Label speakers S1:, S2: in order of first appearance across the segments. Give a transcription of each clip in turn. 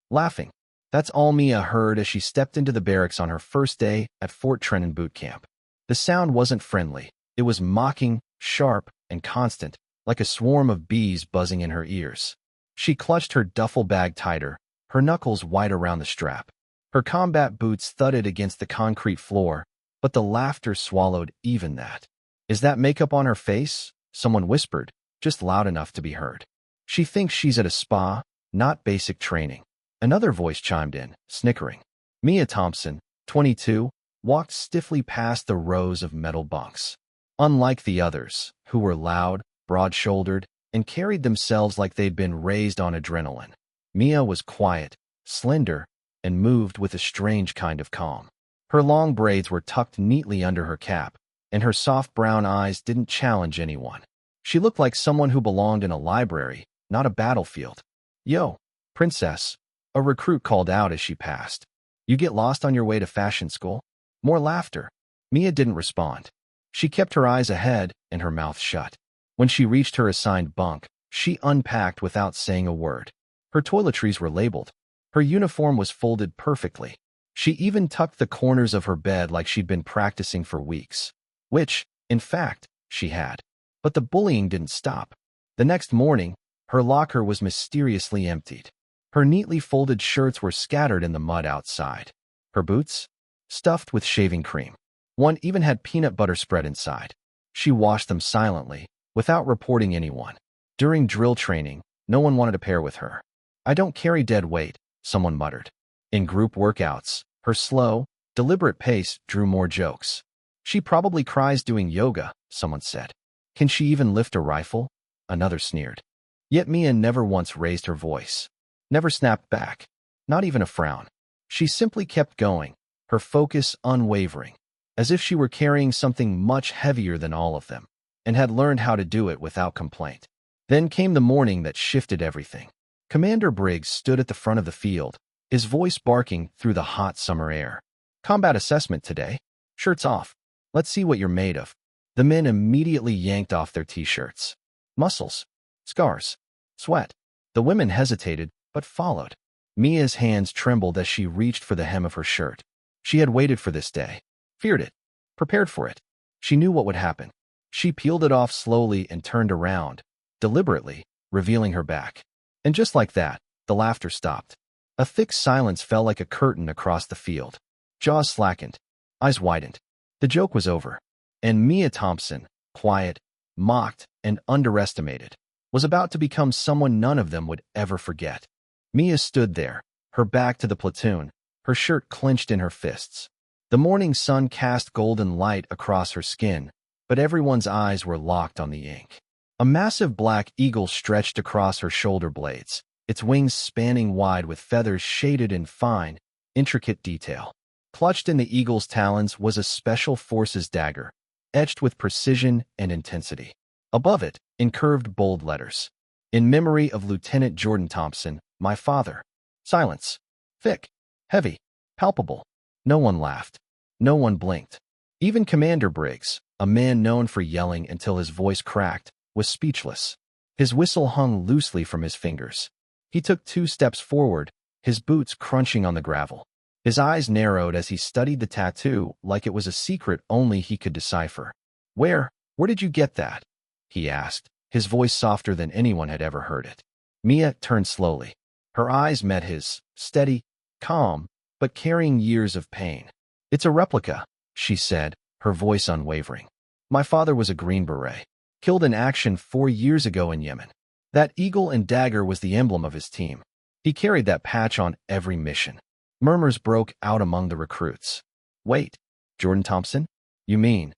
S1: laughing. That's all Mia heard as she stepped into the barracks on her first day at Fort Trenton boot camp. The sound wasn't friendly. It was mocking, sharp, and constant, like a swarm of bees buzzing in her ears. She clutched her duffel bag tighter, her knuckles wide around the strap. Her combat boots thudded against the concrete floor, but the laughter swallowed even that. "Is that makeup on her face?" someone whispered, just loud enough to be heard. "She thinks she's at a spa, not basic training." Another voice chimed in, snickering. Mia Thompson, 22, walked stiffly past the rows of metal bunks. Unlike the others, who were loud, broad-shouldered, and carried themselves like they'd been raised on adrenaline, Mia was quiet, slender, and moved with a strange kind of calm. Her long braids were tucked neatly under her cap, and her soft brown eyes didn't challenge anyone. She looked like someone who belonged in a library, not a battlefield. "Yo, princess," a recruit called out as she passed. "You get lost on your way to fashion school?" More laughter. Mia didn't respond. She kept her eyes ahead and her mouth shut. When she reached her assigned bunk, she unpacked without saying a word. Her toiletries were labeled. Her uniform was folded perfectly. She even tucked the corners of her bed like she'd been practicing for weeks. Which, in fact, she had. But the bullying didn't stop. The next morning, her locker was mysteriously emptied. Her neatly folded shirts were scattered in the mud outside. Her boots? Stuffed with shaving cream. One even had peanut butter spread inside. She washed them silently, without reporting anyone. During drill training, no one wanted to pair with her. "I don't carry dead weight," someone muttered. In group workouts, her slow, deliberate pace drew more jokes. "She probably cries doing yoga," someone said. "Can she even lift a rifle?" Another sneered. Yet Mia never once raised her voice. Never snapped back. Not even a frown. She simply kept going, her focus unwavering, as if she were carrying something much heavier than all of them, and had learned how to do it without complaint. Then came the morning that shifted everything. Commander Briggs stood at the front of the field, his voice barking through the hot summer air. "Combat assessment today. Shirts off. Let's see what you're made of." The men immediately yanked off their t-shirts. Muscles. Scars. Sweat. The women hesitated, but followed. Mia's hands trembled as she reached for the hem of her shirt. She had waited for this day. Feared it. Prepared for it. She knew what would happen. She peeled it off slowly and turned around, deliberately, revealing her back. And just like that, the laughter stopped. A thick silence fell like a curtain across the field. Jaws slackened. Eyes widened. The joke was over. And Mia Thompson, quiet, mocked, and underestimated, was about to become someone none of them would ever forget. Mia stood there, her back to the platoon, her shirt clenched in her fists. The morning sun cast golden light across her skin, but everyone's eyes were locked on the ink. A massive black eagle stretched across her shoulder blades, its wings spanning wide with feathers shaded in fine, intricate detail. Clutched in the eagle's talons was a Special Forces dagger, etched with precision and intensity. Above it, in curved bold letters, "In memory of Lieutenant Jordan Thompson, my father." Silence. Thick, heavy, palpable. No one laughed. No one blinked. Even Commander Briggs, a man known for yelling until his voice cracked, was speechless. His whistle hung loosely from his fingers. He took 2 steps forward, his boots crunching on the gravel. His eyes narrowed as he studied the tattoo like it was a secret only he could decipher. Where did you get that?" he asked, his voice softer than anyone had ever heard it. Mia turned slowly. Her eyes met his, steady, calm, but carrying years of pain. "It's a replica," she said, her voice unwavering. "My father was a Green Beret, killed in action 4 years ago in Yemen. That eagle and dagger was the emblem of his team. He carried that patch on every mission." Murmurs broke out among the recruits. "Wait, Jordan Thompson? You mean?"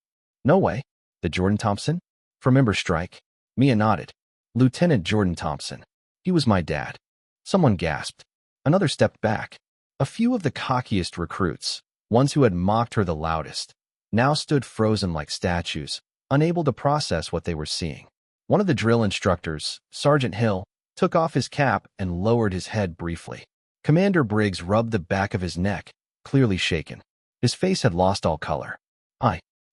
S1: "No way. The Jordan Thompson? From Member Strike?" Mia nodded. "Lieutenant Jordan Thompson. He was my dad." Someone gasped. Another stepped back. A few of the cockiest recruits, ones who had mocked her the loudest, now stood frozen like statues, unable to process what they were seeing. One of the drill instructors, Sergeant Hill, took off his cap and lowered his head briefly. Commander Briggs rubbed the back of his neck, clearly shaken. His face had lost all color.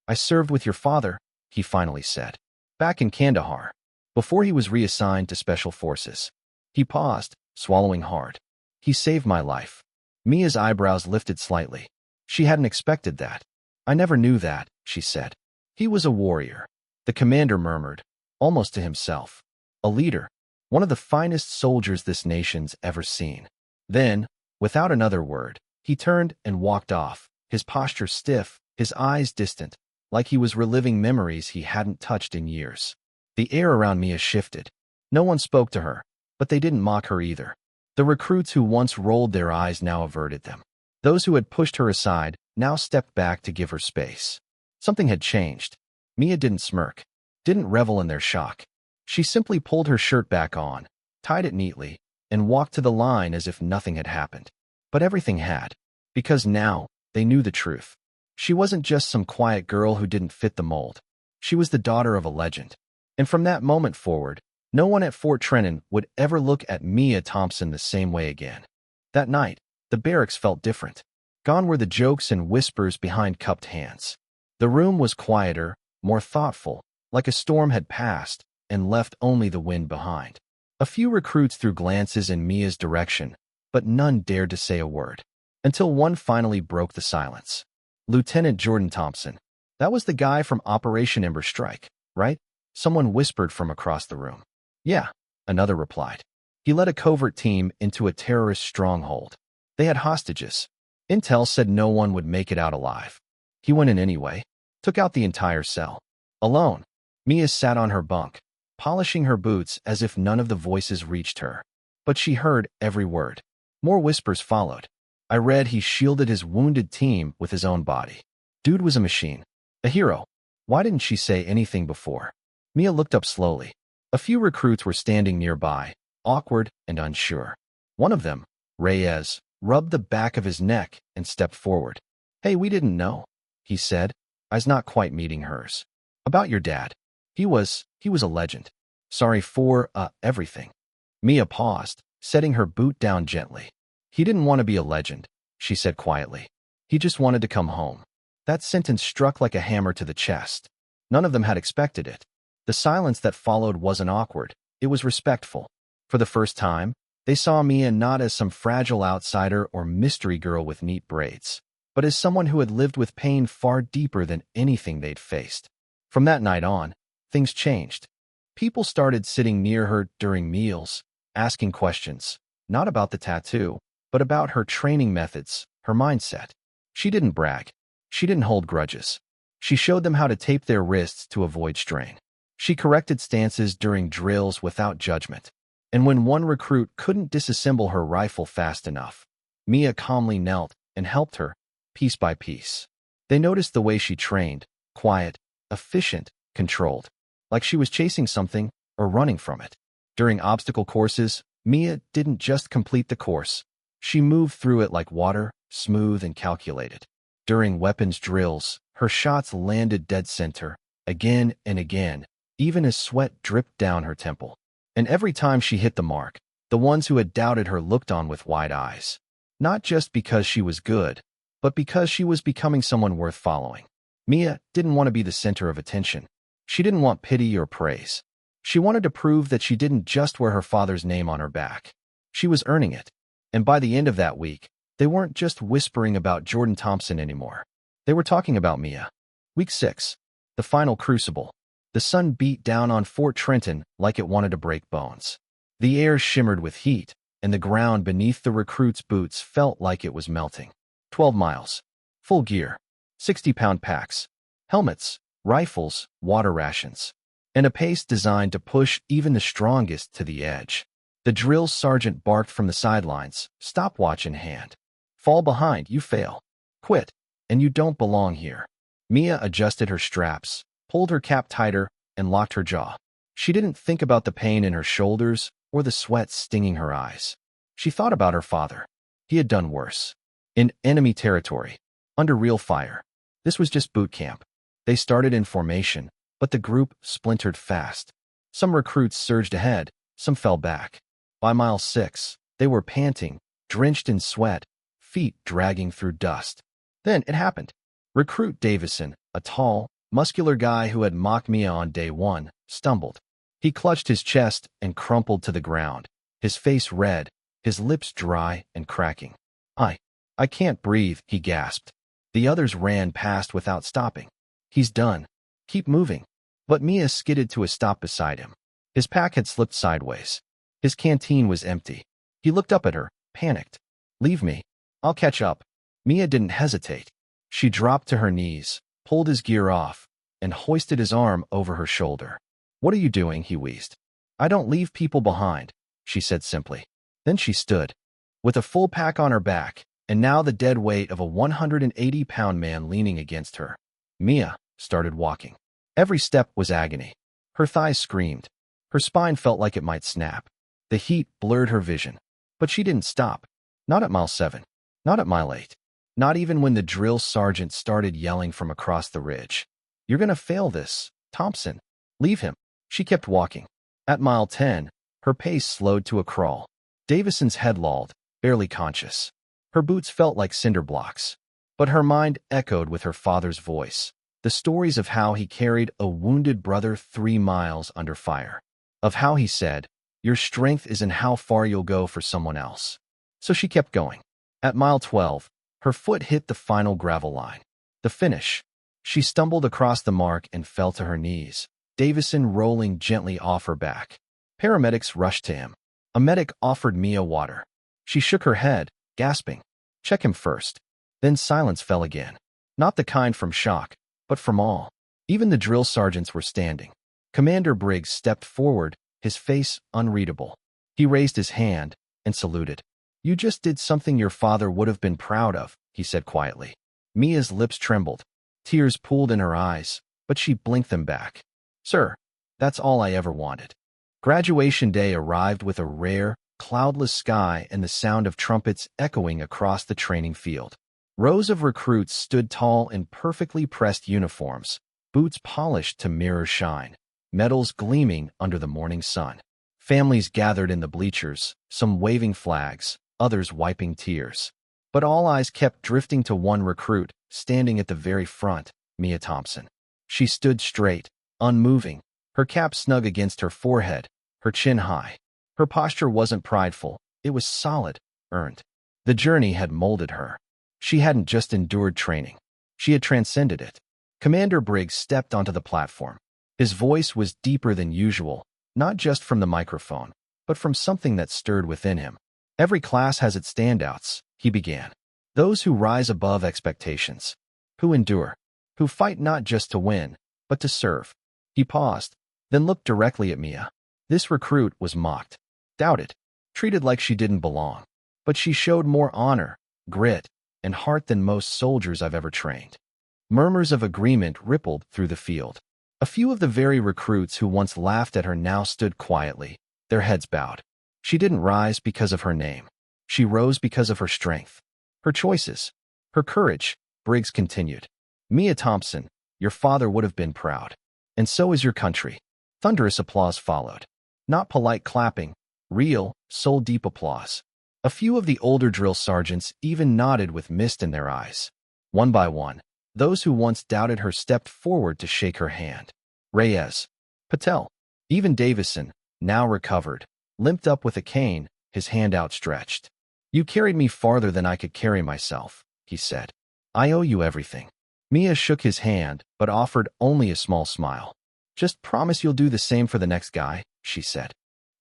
S1: I served with your father," he finally said. "Back in Kandahar, before he was reassigned to Special Forces." He paused, swallowing hard. He saved my life. Mia's eyebrows lifted slightly. She hadn't expected that. I never knew that, she said. He was a warrior. The commander murmured, almost to himself. A leader. One of the finest soldiers this nation's ever seen. Then, without another word, he turned and walked off, his posture stiff, his eyes distant, like he was reliving memories he hadn't touched in years. The air around Mia shifted. No one spoke to her, but they didn't mock her either. The recruits who once rolled their eyes now averted them. Those who had pushed her aside now stepped back to give her space. Something had changed. Mia didn't smirk, didn't revel in their shock. She simply pulled her shirt back on, tied it neatly, and walked to the line as if nothing had happened. But everything had, because now they knew the truth. She wasn't just some quiet girl who didn't fit the mold. She was the daughter of a legend. And from that moment forward, no one at Fort Trenton would ever look at Mia Thompson the same way again. That night, the barracks felt different. Gone were the jokes and whispers behind cupped hands. The room was quieter, more thoughtful, like a storm had passed and left only the wind behind. A few recruits threw glances in Mia's direction, but none dared to say a word, until one finally broke the silence. Lieutenant Jordan Thompson. That was the guy from Operation Ember Strike, right? Someone whispered from across the room. Yeah, another replied. He led a covert team into a terrorist stronghold. They had hostages. Intel said no one would make it out alive. He went in anyway, took out the entire cell. Alone, Mia sat on her bunk, polishing her boots as if none of the voices reached her. But she heard every word. More whispers followed. I read he shielded his wounded team with his own body. Dude was a machine. A hero. Why didn't she say anything before? Mia looked up slowly. A few recruits were standing nearby, awkward and unsure. One of them, Reyes, rubbed the back of his neck and stepped forward. Hey, we didn't know, he said, eyes not quite meeting hers. About your dad. He was a legend. Sorry for, everything. Mia paused, setting her boot down gently. He didn't want to be a legend, she said quietly. He just wanted to come home. That sentence struck like a hammer to the chest. None of them had expected it. The silence that followed wasn't awkward. It was respectful. For the first time, they saw Mia not as some fragile outsider or mystery girl with neat braids, but as someone who had lived with pain far deeper than anything they'd faced. From that night on, things changed. People started sitting near her during meals, asking questions, not about the tattoo, but about her training methods, her mindset. She didn't brag. She didn't hold grudges. She showed them how to tape their wrists to avoid strain. She corrected stances during drills without judgment. And when one recruit couldn't disassemble her rifle fast enough, Mia calmly knelt and helped her, piece by piece. They noticed the way she trained, quiet, efficient, controlled, like she was chasing something or running from it. During obstacle courses, Mia didn't just complete the course. She moved through it like water, smooth and calculated. During weapons drills, her shots landed dead center, again and again, even as sweat dripped down her temple. And every time she hit the mark, the ones who had doubted her looked on with wide eyes. Not just because she was good, but because she was becoming someone worth following. Mia didn't want to be the center of attention. She didn't want pity or praise. She wanted to prove that she didn't just wear her father's name on her back. She was earning it. And by the end of that week, they weren't just whispering about Jordan Thompson anymore. They were talking about Mia. Week 6. The final crucible. The sun beat down on Fort Trenton like it wanted to break bones. The air shimmered with heat, and the ground beneath the recruits' boots felt like it was melting. 12 miles. Full gear. 60-pound packs. Helmets, rifles, water rations. And a pace designed to push even the strongest to the edge. The drill sergeant barked from the sidelines, stopwatch in hand. Fall behind, you fail. Quit, and you don't belong here. Mia adjusted her straps, pulled her cap tighter, and locked her jaw. She didn't think about the pain in her shoulders or the sweat stinging her eyes. She thought about her father. He had done worse. In enemy territory, under real fire. This was just boot camp. They started in formation, but the group splintered fast. Some recruits surged ahead, some fell back. By mile 6, they were panting, drenched in sweat, feet dragging through dust. Then it happened. Recruit Davison, a tall, muscular guy who had mocked Mia on day 1, stumbled. He clutched his chest and crumpled to the ground, his face red, his lips dry and cracking. I can't breathe, he gasped. The others ran past without stopping. He's done. Keep moving. But Mia skidded to a stop beside him. His pack had slipped sideways. His canteen was empty. He looked up at her, panicked. Leave me. I'll catch up. Mia didn't hesitate. She dropped to her knees, pulled his gear off, and hoisted his arm over her shoulder. What are you doing? He wheezed. I don't leave people behind, she said simply. Then she stood, with a full pack on her back, and now the dead weight of a 180-pound man leaning against her. Mia started walking. Every step was agony. Her thighs screamed. Her spine felt like it might snap. The heat blurred her vision. But she didn't stop. Not at mile 7. Not at mile 8. Not even when the drill sergeant started yelling from across the ridge. You're gonna fail this, Thompson. Leave him. She kept walking. At mile 10, her pace slowed to a crawl. Davison's head lolled, barely conscious. Her boots felt like cinder blocks. But her mind echoed with her father's voice. The stories of how he carried a wounded brother 3 miles under fire. Of how he said, your strength is in how far you'll go for someone else. So she kept going. At mile 12, her foot hit the final gravel line. The finish. She stumbled across the mark and fell to her knees, Davison rolling gently off her back. Paramedics rushed to him. A medic offered Mia water. She shook her head, gasping. Check him first. Then silence fell again. Not the kind from shock, but from awe. Even the drill sergeants were standing. Commander Briggs stepped forward, his face unreadable. He raised his hand and saluted. You just did something your father would have been proud of, he said quietly. Mia's lips trembled. Tears pooled in her eyes, but she blinked them back. Sir, that's all I ever wanted. Graduation day arrived with a rare, cloudless sky and the sound of trumpets echoing across the training field. Rows of recruits stood tall in perfectly pressed uniforms, boots polished to mirror shine, medals gleaming under the morning sun. Families gathered in the bleachers, some waving flags, others wiping tears. But all eyes kept drifting to one recruit, standing at the very front, Mia Thompson. She stood straight, unmoving, her cap snug against her forehead, her chin high. Her posture wasn't prideful, it was solid, earned. The journey had molded her. She hadn't just endured training. She had transcended it. Commander Briggs stepped onto the platform. His voice was deeper than usual, not just from the microphone, but from something that stirred within him. Every class has its standouts, he began. Those who rise above expectations, who endure, who fight not just to win, but to serve. He paused, then looked directly at Mia. This recruit was mocked, doubted, treated like she didn't belong. But she showed more honor, grit, and heart than most soldiers I've ever trained. Murmurs of agreement rippled through the field. A few of the very recruits who once laughed at her now stood quietly, their heads bowed. She didn't rise because of her name. She rose because of her strength, her choices, her courage. Briggs continued. Mia Thompson, your father would have been proud. And so is your country. Thunderous applause followed. Not polite clapping, real, soul-deep applause. A few of the older drill sergeants even nodded with mist in their eyes. One by one, those who once doubted her stepped forward to shake her hand. Reyes, Patel, even Davison, now recovered, limped up with a cane, his hand outstretched. You carried me farther than I could carry myself, he said. I owe you everything. Mia shook his hand, but offered only a small smile. Just promise you'll do the same for the next guy, she said.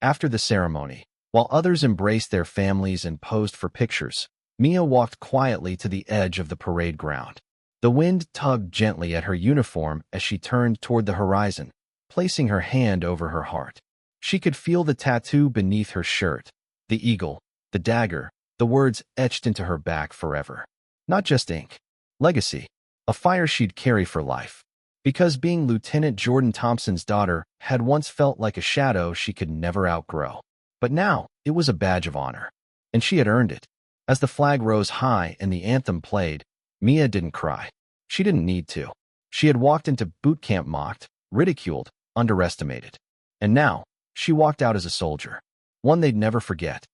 S1: After the ceremony, while others embraced their families and posed for pictures, Mia walked quietly to the edge of the parade ground. The wind tugged gently at her uniform as she turned toward the horizon, placing her hand over her heart. She could feel the tattoo beneath her shirt, the eagle, the dagger, the words etched into her back forever. Not just ink. Legacy. A fire she'd carry for life. Because being Lieutenant Jordan Thompson's daughter had once felt like a shadow she could never outgrow. But now, it was a badge of honor. And she had earned it. As the flag rose high and the anthem played, Mia didn't cry. She didn't need to. She had walked into boot camp mocked, ridiculed, underestimated. And now, she walked out as a soldier. One they'd never forget.